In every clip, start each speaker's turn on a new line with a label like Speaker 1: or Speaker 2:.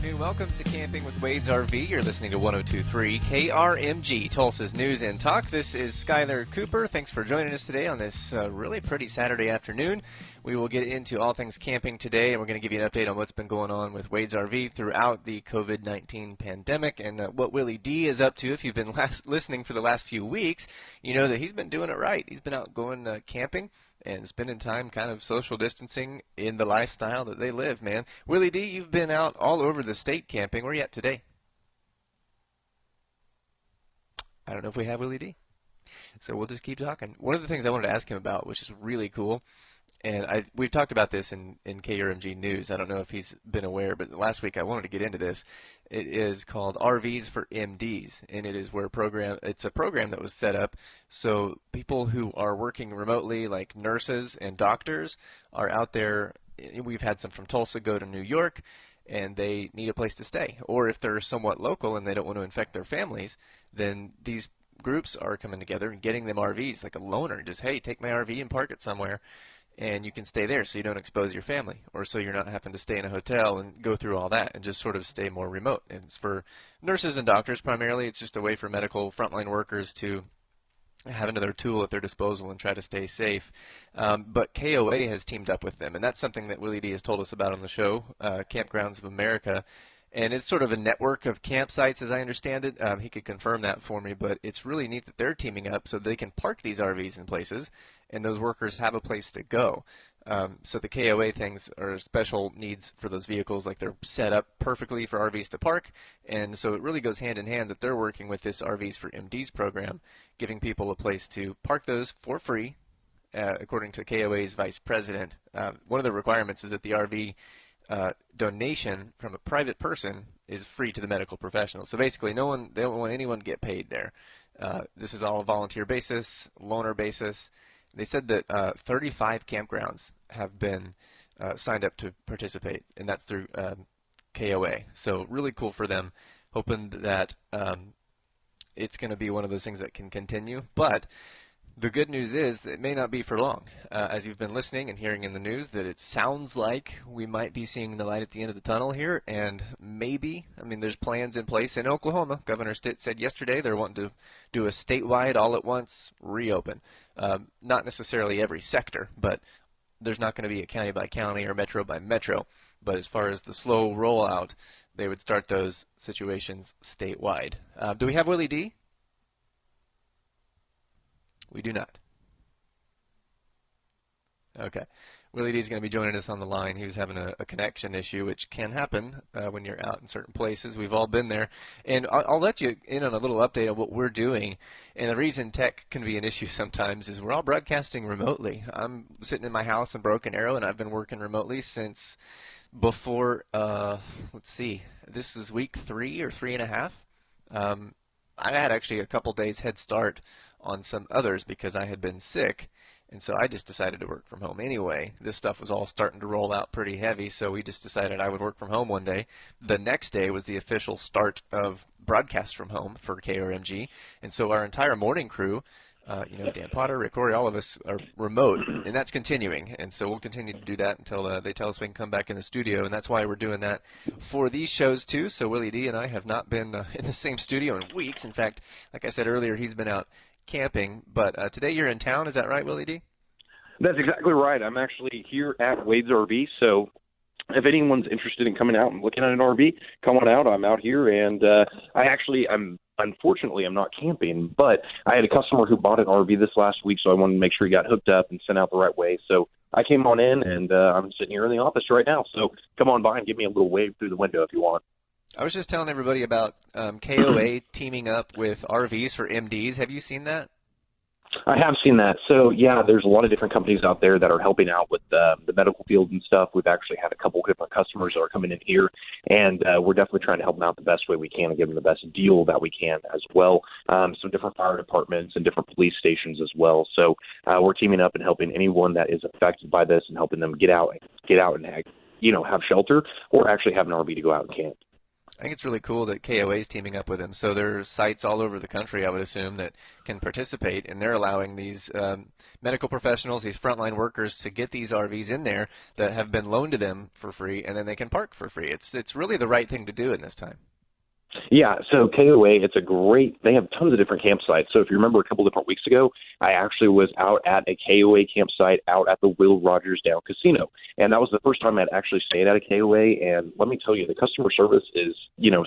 Speaker 1: Welcome to Camping with Wade's RV. You're listening to 102.3 KRMG, Tulsa's News and Talk. This is Skyler Cooper. Thanks for joining us today on this really pretty Saturday afternoon. We will get into all things camping today, and we're going to give you an update on what's been going on with Wade's RV throughout the COVID-19 pandemic and what Willy D is up to. If you've been listening for the last few weeks, you know that he's been doing it right. He's been out going camping and spending time kind of social distancing in the lifestyle that they live, man. Willy D, you've been out all over the state camping. Where are you at today? I don't know if we have Willy D. So we'll just keep talking. One of the things I wanted to ask him about, which is really cool, and we've talked about this in KRMG News. I don't know if he's been aware, but last week I wanted to get into this. It is called RVs for MDs, and it is where it's a program that was set up so people who are working remotely, like nurses and doctors, are out there. We've had some from Tulsa go to New York, and they need a place to stay. Or if they're somewhat local and they don't want to infect their families, then these groups are coming together and getting them RVs, like a loaner. Just, hey, take my RV and park it somewhere, and you can stay there so you don't expose your family, or so you're not having to stay in a hotel and go through all that and just sort of stay more remote. And it's for nurses and doctors primarily. It's just a way for medical frontline workers to have another tool at their disposal and try to stay safe. But KOA has teamed up with them, and that's something that Willy D has told us about on the show, Campgrounds of America. And it's sort of a network of campsites, as I understand it. He could confirm that for me, but it's really neat that they're teaming up so they can park these RVs in places, and those workers have a place to go. So the KOA things are special needs for those vehicles, like they're set up perfectly for RVs to park, and so it really goes hand in hand that they're working with this RVs for MDs program, giving people a place to park those for free, according to KOA's vice president. One of the requirements is that the RV donation from a private person is free to the medical professional. So basically, they don't want anyone to get paid there. This is all a volunteer basis, loaner basis. They said that 35 campgrounds have been signed up to participate, and that's through KOA. So really cool for them, hoping that it's going to be one of those things that can continue. But the good news is that it may not be for long. As you've been listening and hearing in the news, that it sounds like we might be seeing the light at the end of the tunnel here, and maybe, there's plans in place in Oklahoma. Governor Stitt said yesterday they're wanting to do a statewide, all-at-once reopen. Not necessarily every sector, but there's not going to be a county by county or metro by metro. But as far as the slow rollout, they would start those situations statewide. Do we have Willy D? We do not. Okay. Willy D is going to be joining us on the line. He was having a connection issue, which can happen when you're out in certain places. We've all been there. And I'll let you in on a little update on what we're doing. And the reason tech can be an issue sometimes is we're all broadcasting remotely. I'm sitting in my house in Broken Arrow, and I've been working remotely since before, this is week 3 or 3.5. I had actually a couple days head start on some others because I had been sick, and so I just decided to work from home anyway. This stuff was all starting to roll out pretty heavy, so we just decided I would work from home one day. The next day was the official start of broadcast from home for KRMG, and so our entire morning crew, Dan Potter, Rick Corey, all of us are remote, and that's continuing. And so we'll continue to do that until they tell us we can come back in the studio, and that's why we're doing that for these shows too. So Willy D and I have not been in the same studio in weeks. In fact, like I said earlier, he's been out camping, but today you're in town. Is that right, Willy D?
Speaker 2: That's exactly right. I'm actually here at Wade's RV, so if anyone's interested in coming out and looking at an RV, come on out. I'm out here, and unfortunately, I'm not camping, but I had a customer who bought an RV this last week, so I wanted to make sure he got hooked up and sent out the right way. So I came on in, and I'm sitting here in the office right now. So come on by and give me a little wave through the window if you want.
Speaker 1: I was just telling everybody about KOA teaming up with RVs for MDs. Have you seen that?
Speaker 2: I have seen that. So, yeah, there's a lot of different companies out there that are helping out with the medical field and stuff. We've actually had a couple different customers that are coming in here, and we're definitely trying to help them out the best way we can and give them the best deal that we can as well. Some different fire departments and different police stations as well. So we're teaming up and helping anyone that is affected by this and helping them get out and have shelter or actually have an RV to go out and camp.
Speaker 1: I think it's really cool that KOA is teaming up with him. So there's sites all over the country, I would assume, that can participate, and they're allowing these medical professionals, these frontline workers, to get these RVs in there that have been loaned to them for free, and then they can park for free. It's really the right thing to do in this time.
Speaker 2: Yeah, so KOA, they have tons of different campsites. So if you remember a couple different weeks ago, I actually was out at a KOA campsite out at the Will Rogers Down Casino. And that was the first time I'd actually stayed at a KOA. And let me tell you, the customer service is,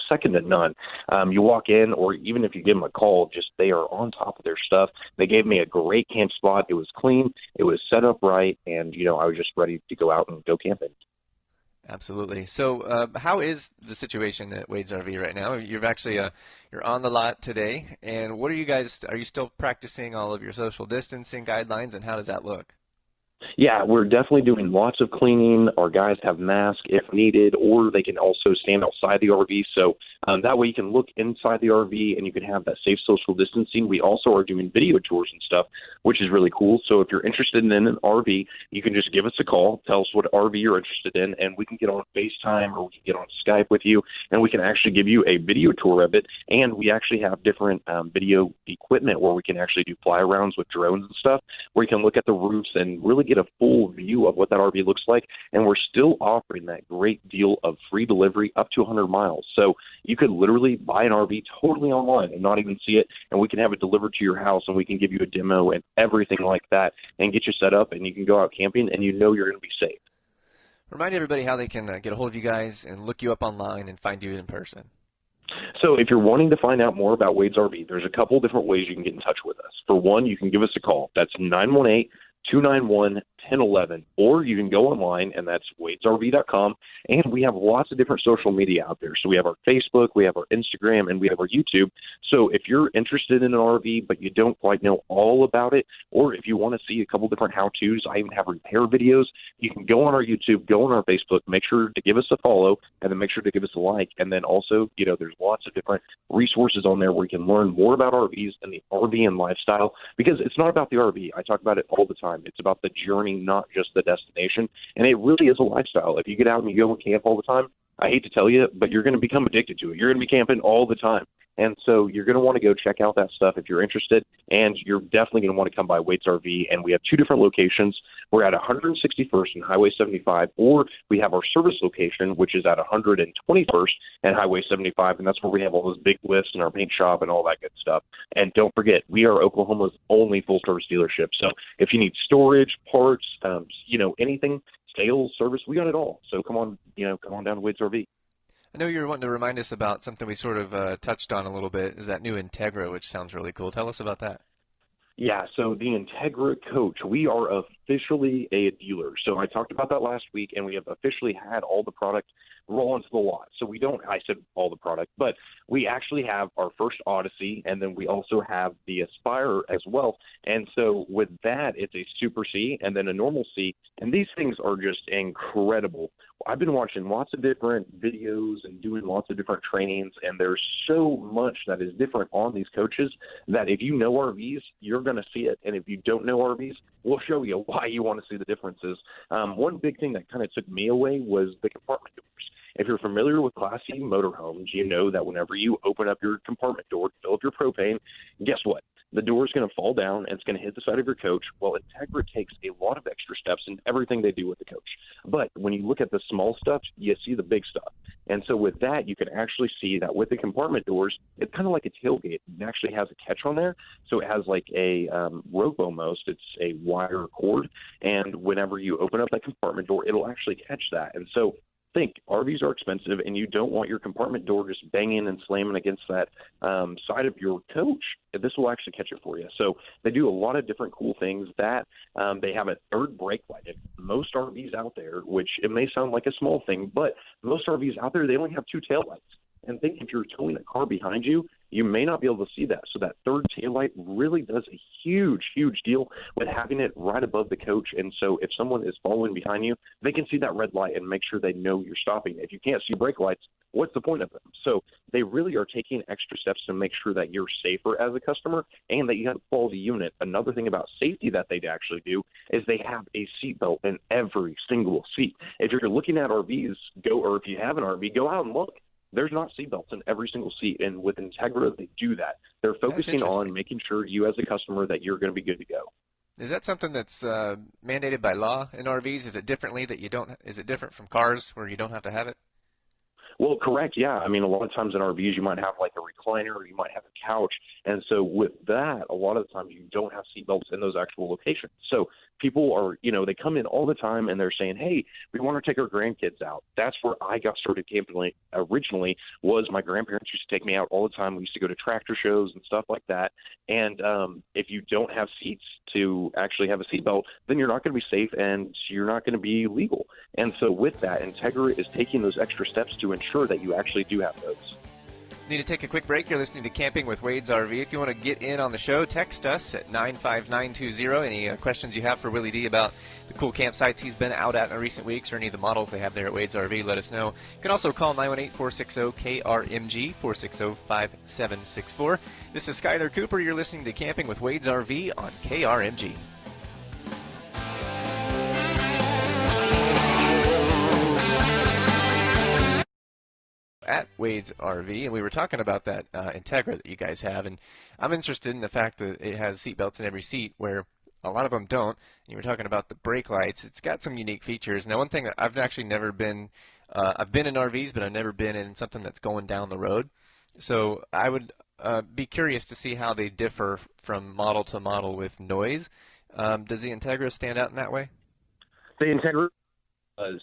Speaker 2: second to none. You walk in, or even if you give them a call, just they are on top of their stuff. They gave me a great camp spot. It was clean. It was set up right. And, I was just ready to go out and go camping.
Speaker 1: Absolutely. So, how is the situation at Wade's RV right now? You've actually you're on the lot today, and what are you guys? Are you still practicing all of your social distancing guidelines, and how does that look?
Speaker 2: Yeah, we're definitely doing lots of cleaning. Our guys have masks if needed, or they can also stand outside the RV. So that way you can look inside the RV and you can have that safe social distancing. We also are doing video tours and stuff, which is really cool. So if you're interested in an RV, you can just give us a call, tell us what RV you're interested in, and we can get on FaceTime or we can get on Skype with you, and we can actually give you a video tour of it. And we actually have different video equipment where we can actually do fly-arounds with drones and stuff, where you can look at the roofs and really get a full view of what that RV looks like. And we're still offering that great deal of free delivery up to 100 miles. So you could literally buy an RV totally online and not even see it, and we can have it delivered to your house, and we can give you a demo and everything like that and get you set up, and you can go out camping and you're going to be safe.
Speaker 1: Remind everybody how they can get a hold of you guys and look you up online and find you in person.
Speaker 2: So if you're wanting to find out more about Wade's RV, there's a couple different ways you can get in touch with us. For one, you can give us a call. That's 918-291-1011, or you can go online, and that's wadesrv.com, and we have lots of different social media out there. So we have our Facebook, we have our Instagram, and we have our YouTube. So if you're interested in an RV but you don't quite know all about it, or if you want to see a couple different how-tos, I even have repair videos, you can go on our YouTube, go on our Facebook, make sure to give us a follow, and then make sure to give us a like. And then also, there's lots of different resources on there where you can learn more about RVs and the RV and lifestyle, because it's not about the RV. I talk about it all the time. It's about the journey, not just the destination. And it really is a lifestyle. If you get out and you go and camp all the time, I hate to tell you, but you're going to become addicted to it. You're going to be camping all the time. And so you're going to want to go check out that stuff if you're interested, and you're definitely going to want to come by Wade's RV. And we have two different locations. We're at 161st and Highway 75, or we have our service location, which is at 121st and Highway 75, and that's where we have all those big lifts and our paint shop and all that good stuff. And don't forget, we are Oklahoma's only full-service dealership. So if you need storage, parts, anything, sales, service, we got it all. So come on down to Wade's RV.
Speaker 1: I know you're wanting to remind us about something we sort of touched on a little bit, is that new Entegra, which sounds really cool. Tell us about that.
Speaker 2: Yeah, so the Entegra coach, we are officially a dealer. So I talked about that last week, and we have officially had all the product roll into the lot. So I said all the product, but we actually have our first Odyssey, and then we also have the Aspire as well. And so with that, it's a Super C and then a normal C, and these things are just incredible. I've been watching lots of different videos and doing lots of different trainings, and there's so much that is different on these coaches that if you know RVs, you're going to see it. And if you don't know RVs, we'll show you why you want to see the differences. One big thing that kind of took me away was the compartment doors. If you're familiar with Class C motorhomes, you know that whenever you open up your compartment door to fill up your propane, guess what? The door is going to fall down and it's going to hit the side of your coach. Well, Entegra takes a lot of extra steps in everything they do with the coach. But when you look at the small stuff, you see the big stuff. And so with that, you can actually see that with the compartment doors, it's kind of like a tailgate. It actually has a catch on there. So it has like a rope almost. It's a wire cord. And whenever you open up that compartment door, it'll actually catch that. And so think RVs are expensive, and you don't want your compartment door just banging and slamming against that side of your coach. This will actually catch it for you. So they do a lot of different cool things. That they have a third brake light. Most RVs out there, which it may sound like a small thing, but most RVs out there, they only have two tail lights. And think if you're towing a car behind you, you may not be able to see that. So that third taillight really does a huge, huge deal with having it right above the coach. And so if someone is following behind you, they can see that red light and make sure they know you're stopping. If you can't see brake lights, what's the point of them? So they really are taking extra steps to make sure that you're safer as a customer and that you have a quality unit. Another thing about safety that they actually do is they have a seatbelt in every single seat. If you're looking at RVs, or if you have an RV, go out and look. there's not seatbelts in every single seat. And with Entegra, they do that. They're focusing on making sure you as a customer that you're going to be good to go.
Speaker 1: Is that something that's mandated by law in RVs? Is it differently that you don't? Is it different from cars where you don't have to have it?
Speaker 2: Well, correct, yeah. I mean, a lot of times in RVs, you might have like a recliner, or you might have a couch. And so with that, a lot of the times you don't have seatbelts in those actual locations. So people are, they come in all the time and they're saying, hey, we want to take our grandkids out. That's where I got started camping originally, was my grandparents used to take me out all the time. We used to go to tractor shows and stuff like that. And if you don't have seats to actually have a seatbelt, then you're not going to be safe and you're not going to be legal. And so with that, Entegra is taking those extra steps to ensure that you actually do have those.
Speaker 1: Need to take a quick break. You're listening to Camping with Wade's RV. If you want to get in on the show, text us at 95920. Any questions you have for Willy D about the cool campsites he's been out at in recent weeks or any of the models they have there at Wade's RV, let us know. You can also call 918-460-KRMG, 460-5764. This is Skyler Cooper. You're listening to Camping with Wade's RV on KRMG. At Wade's RV, and we were talking about that Entegra that you guys have, and I'm interested in the fact that it has seatbelts in every seat where a lot of them don't. And you were talking about the brake lights. It's got some unique features. Now, one thing that I've actually never been, I've been in RVs, but I've never been in something that's going down the road. So I would be curious to see how they differ from model to model with noise. Does the Entegra stand out in that way?
Speaker 2: The Entegra.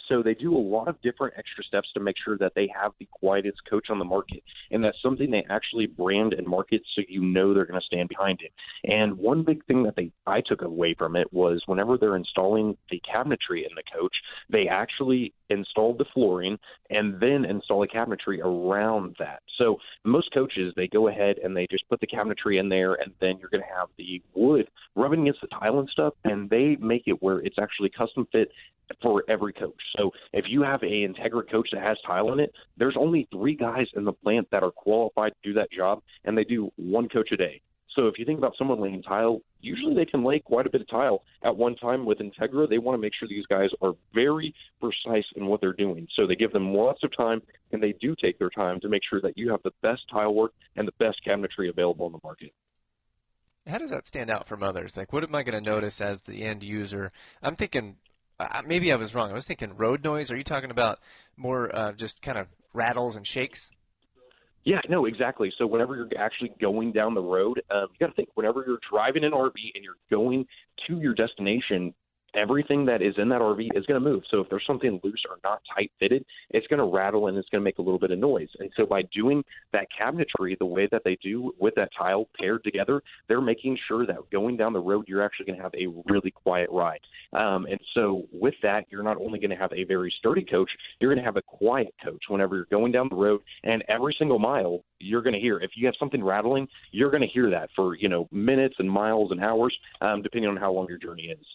Speaker 2: So they do a lot of different extra steps to make sure that they have the quietest coach on the market, and that's something they actually brand and market so they're going to stand behind it. And one big thing that I took away from it was whenever they're installing the cabinetry in the coach, they actually install the flooring and then install a cabinetry around that. So most coaches, they go ahead and they just put the cabinetry in there, and then you're going to have the wood rubbing against the tile and stuff, and they make it where it's actually custom fit for every coach. So if you have a Entegra coach that has tile in it, there's only 3 guys in the plant that are qualified to do that job, and they do 1 coach a day. So if you think about someone laying tile, usually they can lay quite a bit of tile at one time. With Entegra, they want to make sure these guys are very precise in what they're doing. So they give them lots of time, and they do take their time to make sure that you have the best tile work and the best cabinetry available in the market.
Speaker 1: How does that stand out from others? Like, what am I going to notice as the end user? I'm thinking, maybe I was wrong. I was thinking road noise. Are you talking about more just kind of rattles and shakes?
Speaker 2: Yeah, no, exactly. So whenever you're actually going down the road, you got to think whenever you're driving an RV and you're going to your destination, everything that is in that RV is going to move. So if there's something loose or not tight fitted, it's going to rattle and it's going to make a little bit of noise. And so by doing that cabinetry the way that they do with that tile paired together, they're making sure that going down the road, you're actually going to have a really quiet ride. And so with that, you're not only going to have a very sturdy coach, you're going to have a quiet coach whenever you're going down the road, and every single mile you're going to hear. If you have something rattling, you're going to hear that for, minutes and miles and hours, depending on how long your journey is.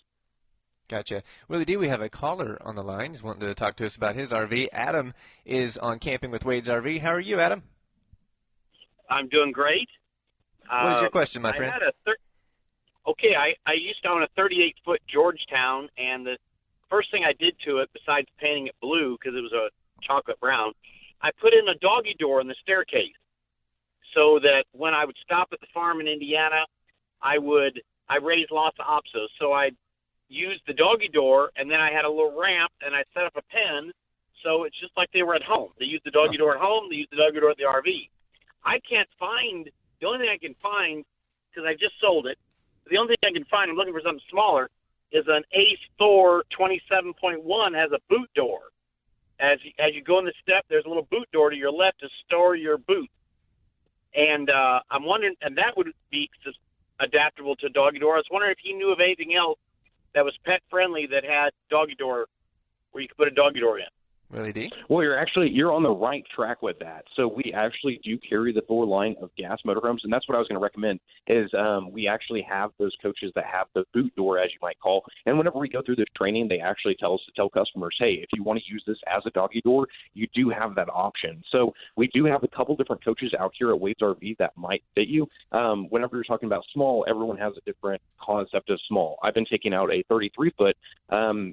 Speaker 1: Gotcha. Willy D, we have a caller on the line. He's wanting to talk to us about his RV. Adam is on Camping with Wade's RV. How are you, Adam?
Speaker 3: I'm doing great.
Speaker 1: What is your question, my friend?
Speaker 3: I used to own a 38-foot Georgetown, and the first thing I did to it, besides painting it blue because it was a chocolate brown, I put in a doggy door in the staircase so that when I would stop at the farm in Indiana, I raised lots of opsos. So I'd use the doggy door, and then I had a little ramp, and I set up a pen, so it's just like they were at home. They use the doggy door at home, they use the doggy door at the RV. The only thing I can find, because I just sold it, the only thing I can find, I'm looking for something smaller, is an Ace Thor 27.1 has a boot door. As you go in the step, there's a little boot door to your left to store your boot. And I'm wondering, and that would be adaptable to doggy door. I was wondering if he knew of anything else that was pet friendly that had doggy door, where you could put a doggy door in.
Speaker 1: Willy D?
Speaker 2: Well, you're on the right track with that. So we actually do carry the Thor line of gas motorhomes, and that's what I was going to recommend is we actually have those coaches that have the boot door, as you might call. And whenever we go through this training, they actually tell us to tell customers, hey, if you want to use this as a doggy door, you do have that option. So we do have a couple different coaches out here at Wade's RV that might fit you. Whenever you're talking about small, everyone has a different concept of small. I've been taking out a 33-foot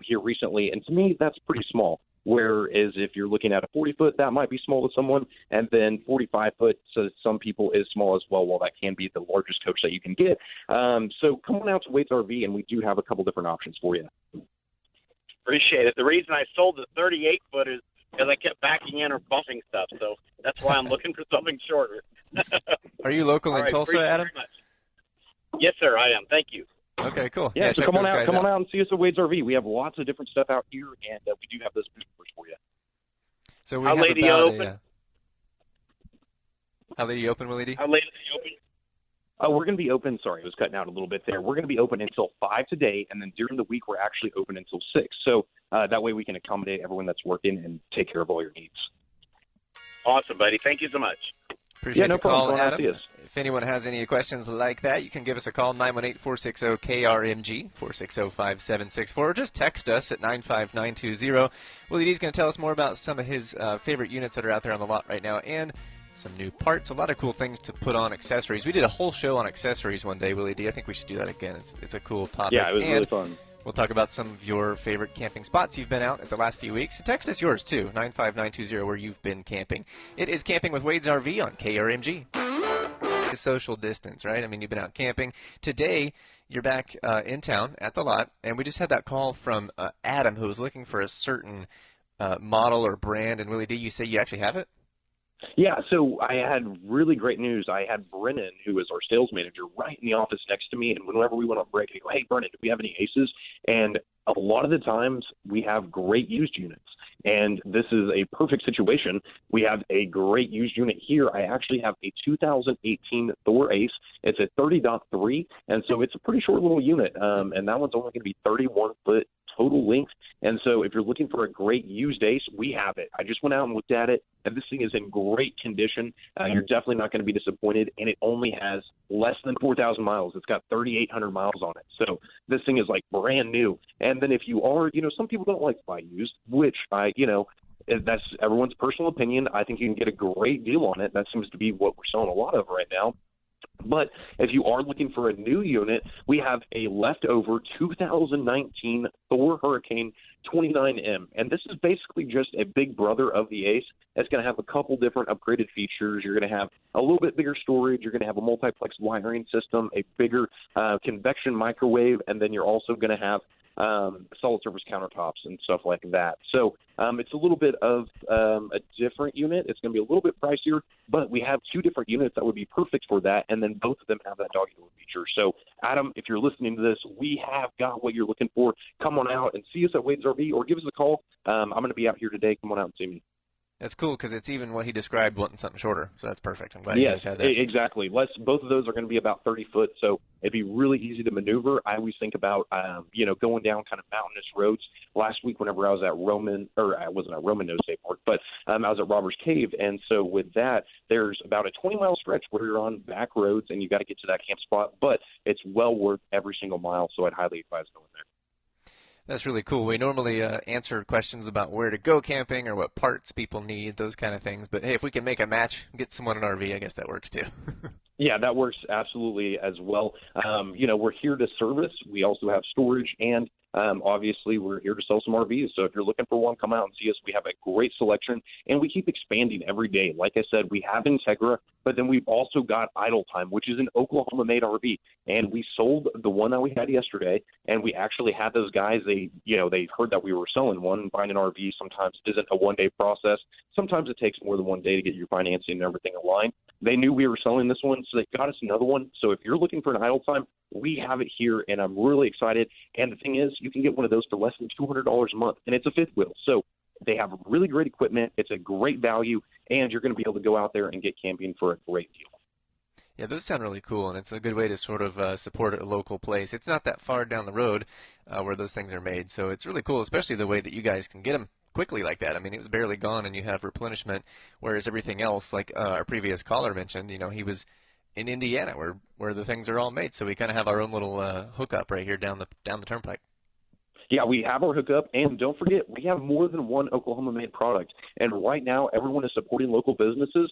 Speaker 2: here recently, and to me, that's pretty small. Whereas if you're looking at a 40-foot, that might be small to someone, and then 45-foot to some people is small as well, while that can be the largest coach that you can get. So come on out to Wade's RV, and we do have a couple different options for you.
Speaker 3: Appreciate it. The reason I sold the 38-foot is because I kept backing in or bumping stuff, so that's why I'm looking for something shorter.
Speaker 1: Are you local in Tulsa, Adam?
Speaker 3: Yes, sir, I am. Thank you.
Speaker 1: Okay, cool.
Speaker 2: Yeah, so come on out and see us at Wade's RV. We have lots of different stuff out here, and we do have those offers for you.
Speaker 1: So we
Speaker 3: How
Speaker 1: have
Speaker 3: late are you
Speaker 1: about
Speaker 3: open?
Speaker 1: How late are you open, Willy D?
Speaker 3: How late are you open?
Speaker 2: We're going to be open. Sorry, it was cutting out a little bit there. We're going to be open until 5 today, and then during the week we're actually open until 6. So that way we can accommodate everyone that's working and take care of all your needs.
Speaker 3: Awesome, buddy. Thank you so much.
Speaker 1: Appreciate the call, Adam.
Speaker 2: See us.
Speaker 1: If anyone has any questions like that, you can give us a call, 918-460-KRMG, 460-5764, or just text us at 95920. Willy D's going to tell us more about some of his favorite units that are out there on the lot right now, and some new parts, a lot of cool things to put on accessories. We did a whole show on accessories one day, Willy D. I think we should do that again. It's a cool topic.
Speaker 2: Yeah, it was really fun.
Speaker 1: We'll talk about some of your favorite camping spots you've been out at the last few weeks. So text us yours, too, 95920, where you've been camping. It is Camping with Wade's RV on KRMG. It's social distance, right? I mean, you've been out camping. Today, you're back in town at the lot, and we just had that call from Adam, who was looking for a certain model or brand. And Willy D, you say you actually have it?
Speaker 2: Yeah, so I had really great news. I had Brennan, who is our sales manager, right in the office next to me, and whenever we went on break, I go, hey, Brennan, do we have any aces? And a lot of the times we have great used units, and this is a perfect situation. We have a great used unit here. I actually have a 2018 Thor Ace. It's a 30.3, and so it's a pretty short little unit, and that one's only going to be 31 foot total length. And so if you're looking for a great used Ace, we have it. I just went out and looked at it, and this thing is in great condition. You're definitely not going to be disappointed, and it only has less than 4,000 miles. It's got 3,800 miles on it. So this thing is like brand new. And then if you are, some people don't like to buy used, which that's everyone's personal opinion. I think you can get a great deal on it. That seems to be what we're selling a lot of right now. But if you are looking for a new unit, we have a leftover 2019 Thor Hurricane 29M. And this is basically just a big brother of the Ace. It's going to have a couple different upgraded features. You're going to have a little bit bigger storage. You're going to have a multiplex wiring system, a bigger convection microwave, and then you're also going to have solid surface countertops and stuff like that. So it's a little bit of a different unit. It's going to be a little bit pricier, but we have two different units that would be perfect for that, and then both of them have that doggy door feature. So, Adam, if you're listening to this, we have got what you're looking for. Come on out and see us at Wade's RV, or give us a call. I'm going to be out here today. Come on out and see me.
Speaker 1: That's cool because it's even what he described wanting something shorter, so that's perfect. I'm glad you guys had that.
Speaker 2: Exactly. Both of those are going to be about 30 foot, so it'd be really easy to maneuver. I always think about, going down kind of mountainous roads. Last week, whenever I was at I wasn't at Roman Nose State Park, but I was at Robbers Cave, and so with that, there's about a 20-mile stretch where you're on back roads, and you got to get to that camp spot, but it's well worth every single mile, so I'd highly advise going there.
Speaker 1: That's really cool. We normally answer questions about where to go camping or what parts people need, those kind of things. But, hey, if we can make a match, get someone an RV, I guess that works too.
Speaker 2: Yeah, that works absolutely as well. We're here to service. We also have storage, and obviously we're here to sell some RVs. So if you're looking for one, come out and see us. We have a great selection, and we keep expanding every day. Like I said, we have Entegra, but then we've also got Idle Time, which is an Oklahoma-made RV. And we sold the one that we had yesterday, and we actually had those guys, they heard that we were selling one. Buying an RV sometimes isn't a one-day process. Sometimes it takes more than one day to get your financing and everything aligned. They knew we were selling this one, so they got us another one. So if you're looking for an Idle Time, we have it here, and I'm really excited. And the thing is, you can get one of those for less than $200 a month, and it's a fifth wheel. So they have really great equipment. It's a great value, and you're going to be able to go out there and get camping for a great deal.
Speaker 1: Yeah, those sound really cool, and it's a good way to sort of support a local place. It's not that far down the road where those things are made, so it's really cool, especially the way that you guys can get them quickly like that. I mean, it was barely gone, and you have replenishment, whereas everything else, like our previous caller mentioned, he was in Indiana where the things are all made, so we kind of have our own little hookup right here down the turnpike. Yeah,
Speaker 2: we have our hookup, and don't forget, we have more than one Oklahoma-made product, and right now everyone is supporting local businesses.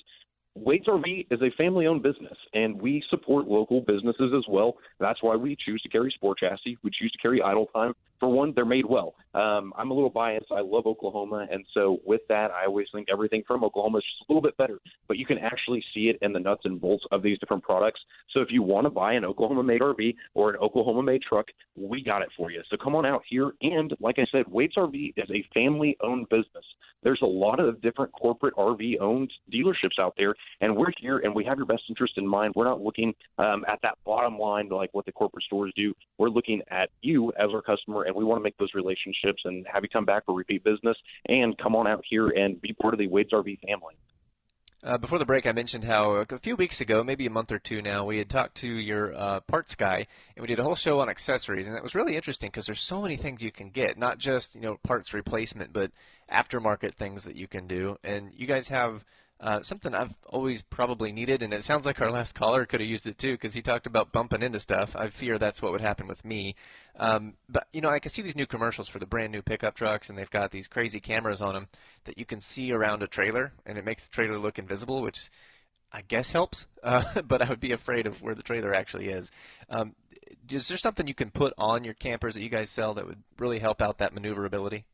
Speaker 2: Wade's RV is a family-owned business, and we support local businesses as well. That's why we choose to carry Sport Chassis. We choose to carry Idle Time. For one, they're made well. I'm a little biased. I love Oklahoma, and so with that, I always think everything from Oklahoma is just a little bit better. But you can actually see it in the nuts and bolts of these different products. So if you want to buy an Oklahoma-made RV or an Oklahoma-made truck, we got it for you. So come on out here. And like I said, Wade's RV is a family-owned business. There's a lot of different corporate RV-owned dealerships out there, and we're here, and we have your best interest in mind. We're not looking at that bottom line like what the corporate stores do. We're looking at you as our customer, and we want to make those relationships and have you come back for repeat business. And come on out here and be part of the Wade's RV family.
Speaker 1: Before the break, I mentioned how a few weeks ago, maybe a month or two now, we had talked to your parts guy, and we did a whole show on accessories, and it was really interesting because there's so many things you can get, not just parts replacement, but aftermarket things that you can do. And you guys have something I've always probably needed, and it sounds like our last caller could have used it too because he talked about bumping into stuff. I fear that's what would happen with me. But I can see these new commercials for the brand new pickup trucks, and they've got these crazy cameras on them that you can see around a trailer, and it makes the trailer look invisible, which I guess helps, but I would be afraid of where the trailer actually is. Is there something you can put on your campers that you guys sell that would really help out that maneuverability?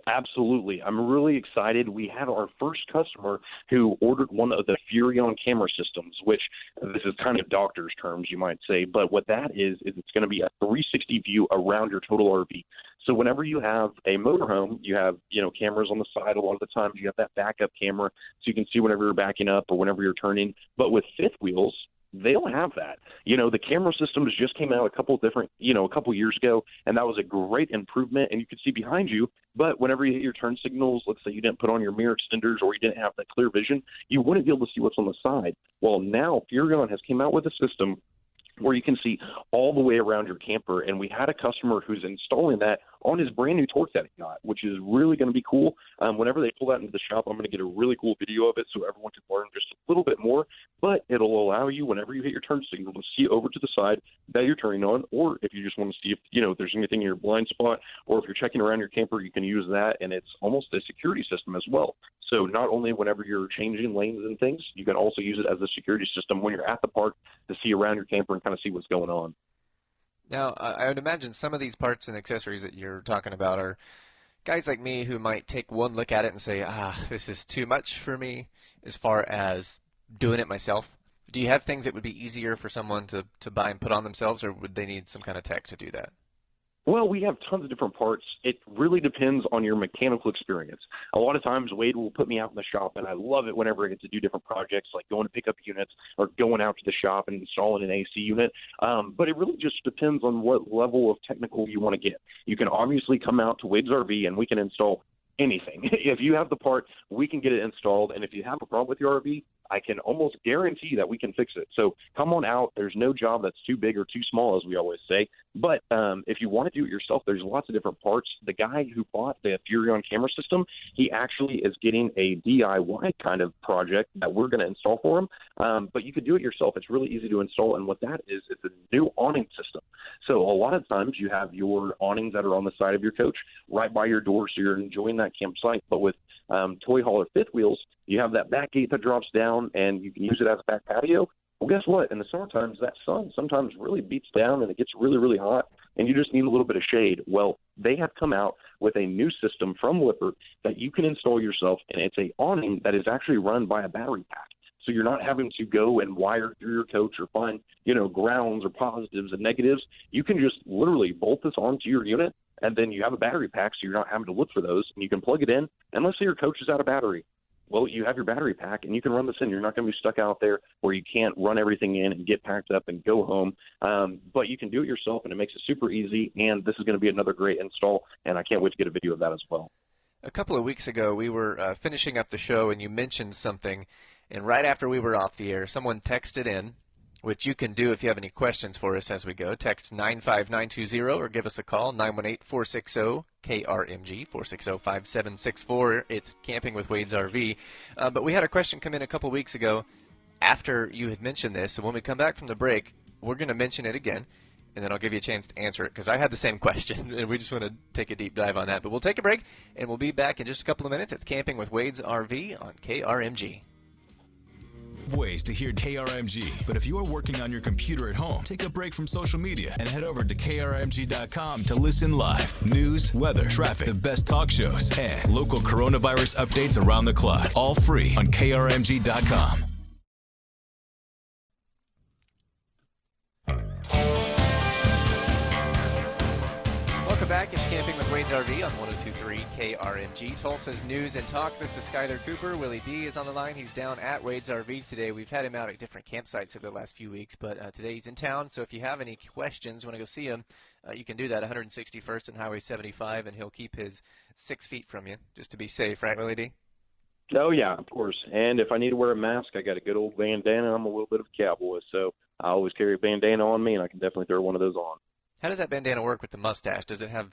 Speaker 2: Absolutely. I'm really excited. We have our first customer who ordered one of the Furyon camera systems, which this is kind of doctor's terms, you might say. But what that is it's going to be a 360 view around your total RV. So whenever you have a motorhome, you have, cameras on the side. A lot of the times you have that backup camera so you can see whenever you're backing up or whenever you're turning. But with fifth wheels, they don't have that. The camera systems just came out a couple years ago, and that was a great improvement, and you could see behind you. But whenever you hit your turn signals, let's say you didn't put on your mirror extenders or you didn't have that clear vision, you wouldn't be able to see what's on the side. Well, now Furyon has came out with a system where you can see all the way around your camper, and we had a customer who's installing that on his brand new Torque that he got, which is really going to be cool. Whenever they pull that into the shop, I'm going to get a really cool video of it so everyone can learn just a little bit more. But it'll allow you, whenever you hit your turn signal, to see over to the side that you're turning on, or if you just want to see if there's anything in your blind spot, or if you're checking around your camper, you can use that, and it's almost a security system as well. So not only whenever you're changing lanes and things, you can also use it as a security system when you're at the park to see around your camper and kind of see what's going on.
Speaker 1: Now, I would imagine some of these parts and accessories that you're talking about are guys like me who might take one look at it and say, this is too much for me as far as doing it myself. Do you have things that would be easier for someone to buy and put on themselves, or would they need some kind of tech to do that?
Speaker 2: Well, we have tons of different parts. It really depends on your mechanical experience. A lot of times, Wade will put me out in the shop, and I love it whenever I get to do different projects, like going to pick up units or going out to the shop and installing an AC unit. But it really just depends on what level of technical you want to get. You can obviously come out to Wade's RV, and we can install anything. If you have the part, we can get it installed. And if you have a problem with your RV, I can almost guarantee that we can fix it. So come on out. There's no job that's too big or too small, as we always say. But if you want to do it yourself, there's lots of different parts. The guy who bought the Furyon camera system, he actually is getting a DIY kind of project that we're going to install for him. But you could do it yourself. It's really easy to install. And what that is, it's a new awning system. So a lot of times you have your awnings that are on the side of your coach right by your door, so you're enjoying that campsite. But with toy hauler fifth wheels, you have that back gate that drops down, and you can use it as a back patio. Well, guess what? In the summer times, that sun sometimes really beats down, and it gets really, really hot, and you just need a little bit of shade. Well, they have come out with a new system from Lippert that you can install yourself, and it's a awning that is actually run by a battery pack. So you're not having to go and wire through your coach or find, grounds or positives and negatives. You can just literally bolt this onto your unit, and then you have a battery pack, so you're not having to look for those, and you can plug it in. And let's say your coach is out of battery. Well, you have your battery pack, and you can run this in. You're not going to be stuck out there where you can't run everything in and get packed up and go home. But you can do it yourself, and it makes it super easy, and this is going to be another great install, and I can't wait to get a video of that as well.
Speaker 1: A couple of weeks ago, we were finishing up the show, and you mentioned something, and right after we were off the air, someone texted in, which you can do if you have any questions for us as we go. Text 95920 or give us a call, 918-460-KRMG, 460-5764. It's Camping with Wade's RV. But we had a question come in a couple weeks ago after you had mentioned this. So when we come back from the break, we're going to mention it again, and then I'll give you a chance to answer it because I had the same question, and we just want to take a deep dive on that. But we'll take a break, and we'll be back in just a couple of minutes. It's Camping with Wade's RV on KRMG.
Speaker 4: Ways to hear KRMG. But if you are working on your computer at home, take a break from social media and head over to krmg.com to listen live. News, weather, traffic, the best talk shows, and local coronavirus updates around the clock. All free on krmg.com.
Speaker 1: Welcome back. It's Camping with Wade's RV on 102.3 KRMG, Tulsa's News and Talk. This is Skyler Cooper. Willy D is on the line. He's down at Wade's RV today. We've had him out at different campsites over the last few weeks, but today he's in town. So if you have any questions, want to go see him, you can do that 161st and Highway 75, and he'll keep his 6 feet from you just to be safe, right, Willy D?
Speaker 2: Oh, yeah, of course. And if I need to wear a mask, I got a good old bandana. I'm a little bit of a cowboy, so I always carry a bandana on me, and I can definitely throw one of those on. How
Speaker 1: does that bandana work with the mustache? Does it have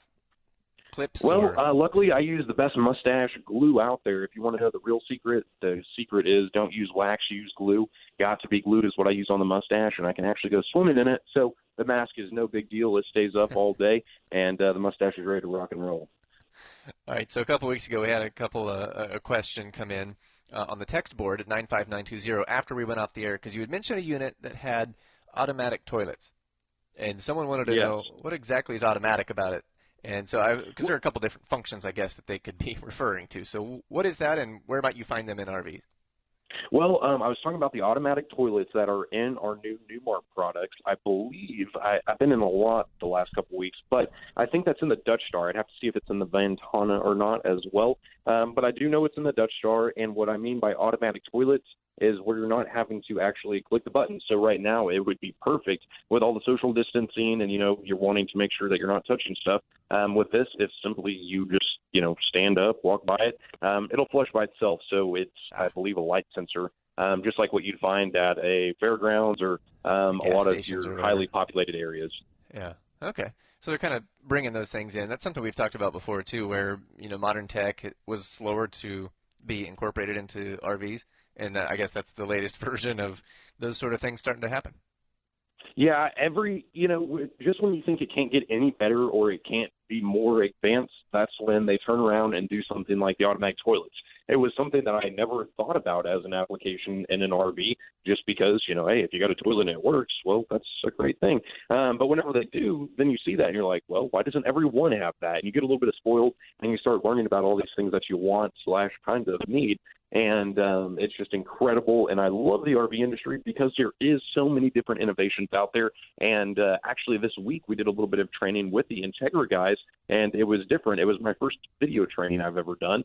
Speaker 1: clips?
Speaker 2: Well, luckily I use the best mustache glue out there. If you want to know the real secret, the secret is don't use wax, use glue. Got to be glued is what I use on the mustache, and I can actually go swimming in it. So the mask is no big deal. It stays up all day, and the mustache is ready to rock and roll.
Speaker 1: All right, so a couple weeks ago we had a question come in on the text board at 95920 after we went off the air because you had mentioned a unit that had automatic toilets. And someone wanted to know what exactly is automatic about it. And so, because there are a couple different functions, I guess, that they could be referring to. So what is that, and where might you find them in RVs?
Speaker 2: Well, I was talking about the automatic toilets that are in our new Newmar products. I believe I've been in a lot the last couple of weeks, but I think that's in the Dutch Star. I'd have to see if it's in the Ventana or not as well. But I do know it's in the Dutch Star, and what I mean by automatic toilets is where you're not having to actually click the button. So right now it would be perfect with all the social distancing and, you're wanting to make sure that you're not touching stuff. With this, if simply you just, stand up, walk by it, it'll flush by itself. So it's, I believe, a light sensor, just like what you'd find at a fairgrounds or a lot of your highly populated areas.
Speaker 1: Yeah. Okay. So they're kind of bringing those things in. That's something we've talked about before, too, where, modern tech was slower to be incorporated into RVs. And I guess that's the latest version of those sort of things starting to happen.
Speaker 2: Yeah, just when you think it can't get any better or it can't be more advanced, that's when they turn around and do something like the automatic toilets. It was something that I never thought about as an application in an RV just because, hey, if you got a toilet and it works, well, that's a great thing. But whenever they do, then you see that and you're like, well, why doesn't everyone have that? And you get a little bit of spoiled and you start learning about all these things that you want / kind of need. And it's just incredible. And I love the RV industry because there is so many different innovations out there. And actually this week we did a little bit of training with the Entegra guys, and it was different. It was my first video training I've ever done.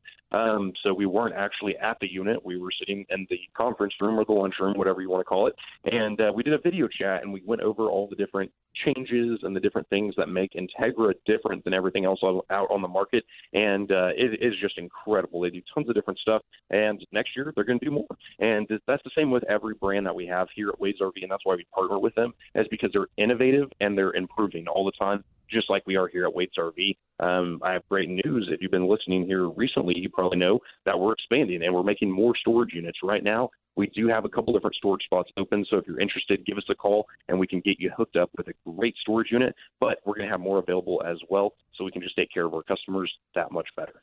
Speaker 2: So we weren't actually at the unit. We were sitting in the conference room or the lunchroom, whatever you want to call it. And we did a video chat, and we went over all the different changes and the different things that make Entegra different than everything else out on the market. And it is just incredible. They do tons of different stuff. And next year they're going to do more. And that's the same with every brand that we have here at Wade's RV, and that's why we partner with them, is because they're innovative and they're improving all the time, just like we are here at Wade's RV. I have great news. If you've been listening here recently, you probably know that we're expanding and we're making more storage units. Right now, we do have a couple different storage spots open, so if you're interested, give us a call and we can get you hooked up with a great storage unit, but we're going to have more available as well, so we can just take care of our customers that much better.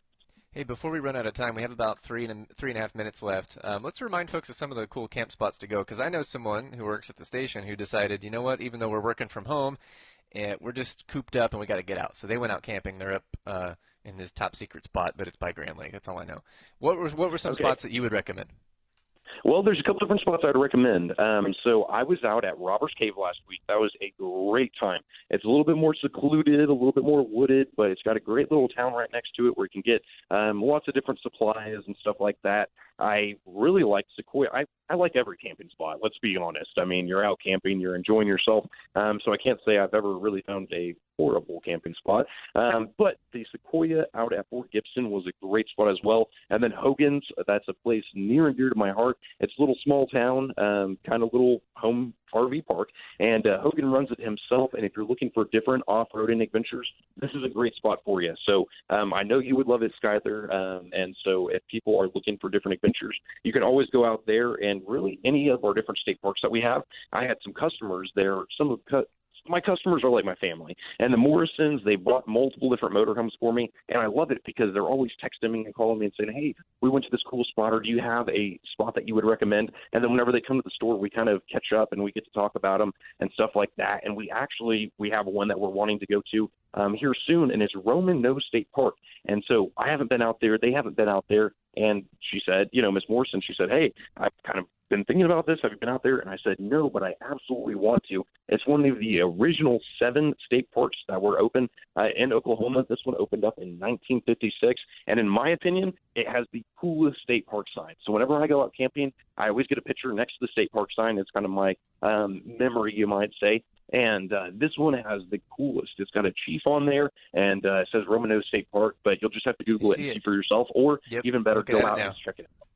Speaker 1: Hey, before we run out of time, we have about three and a half minutes left. Let's remind folks of some of the cool camp spots to go, because I know someone who works at the station who decided, you know what, even though we're working from home, we're just cooped up and we got to get out. So they went out camping. They're up in this top secret spot, but it's by Grand Lake. That's all I know. What were some spots that you would recommend?
Speaker 2: Well, there's a couple different spots I'd recommend. So I was out at Robbers Cave last week. That was a great time. It's a little bit more secluded, a little bit more wooded, but it's got a great little town right next to it where you can get lots of different supplies and stuff like that. I really like Sequoia. I like every camping spot, let's be honest. I mean, you're out camping, you're enjoying yourself, so I can't say I've ever really found a horrible camping spot. But the Sequoia out at Fort Gibson was a great spot as well. And then Hogan's, that's a place near and dear to my heart. It's a little small town, kind of little home RV park, and Hogan runs it himself. And if you're looking for different off-roading adventures, this is a great spot for you. So I know you would love it, Skyler. And so if people are looking for different adventures, you can always go out there, and really any of our different state parks that we have. I had some customers there, some of the my customers are like my family. And the Morrisons, they bought multiple different motorhomes for me, and I love it because they're always texting me and calling me and saying, hey, we went to this cool spot, or do you have a spot that you would recommend? And then whenever they come to the store, we kind of catch up and we get to talk about them and stuff like that. And we have one that we're wanting to go to here soon, and it's Roman Nose State Park. And so I haven't been out there. They haven't been out there. And she said, Miss Morrison, she said, hey, I've kind of been thinking about this. Have you been out there? And I said, no, but I absolutely want to. It's one of the original 7 state parks that were open in Oklahoma. This one opened up in 1956. And in my opinion, it has the coolest state park sign. So whenever I go out camping, I always get a picture next to the state park sign. It's kind of my memory, you might say. And this one has the coolest. It's got a chief on there, and it says Roman Nose State Park, but you'll just have to Google it and see for yourself, or even better, go out and check it out.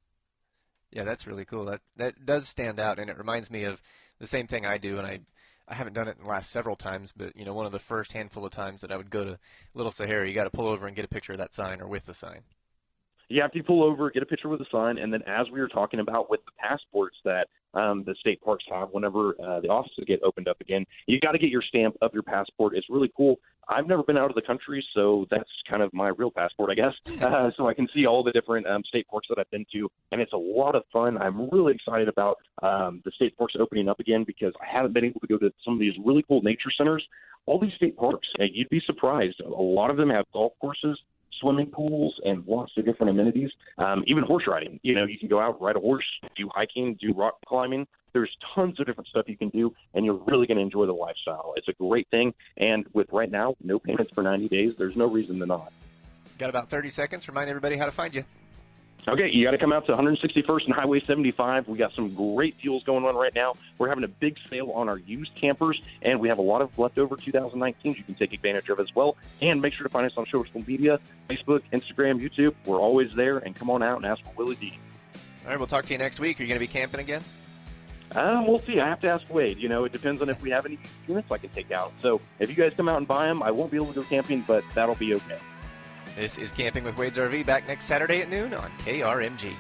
Speaker 1: Yeah, that's really cool. That does stand out, and it reminds me of the same thing I do, and I haven't done it in the last several times, but one of the first handful of times that I would go to Little Sahara, you got to pull over and get a picture of that sign or with the sign.
Speaker 2: You have to pull over, get a picture with the sign, and then as we were talking about with the passports that the state parks have, whenever the offices get opened up again, you got to get your stamp of your passport. It's really cool. I've never been out of the country, so that's kind of my real passport, I guess. So I can see all the different state parks that I've been to, and it's a lot of fun. I'm really excited about the state parks opening up again because I haven't been able to go to some of these really cool nature centers. All these state parks, you'd be surprised. A lot of them have golf courses, swimming pools, and lots of different amenities. Even horse riding. You can go out, ride a horse, do hiking, do rock climbing. There's tons of different stuff you can do, and you're really going to enjoy the lifestyle. It's a great thing, and with right now, no payments for 90 days, there's no reason to not.
Speaker 1: Got about 30 seconds. Remind everybody how to find you.
Speaker 2: Okay, you got to come out to 161st and Highway 75. We got some great deals going on right now. We're having a big sale on our used campers, and we have a lot of leftover 2019s you can take advantage of as well. And make sure to find us on social media, Facebook, Instagram, YouTube. We're always there, and come on out and ask for Willy D.
Speaker 1: All right, we'll talk to you next week. Are you going to be camping again?
Speaker 2: We'll see. I have to ask Wade. It depends on if we have any units I can take out. So if you guys come out and buy them, I won't be able to go camping, but that'll be okay.
Speaker 1: This is Camping with Wade's RV, back next Saturday at noon on KRMG.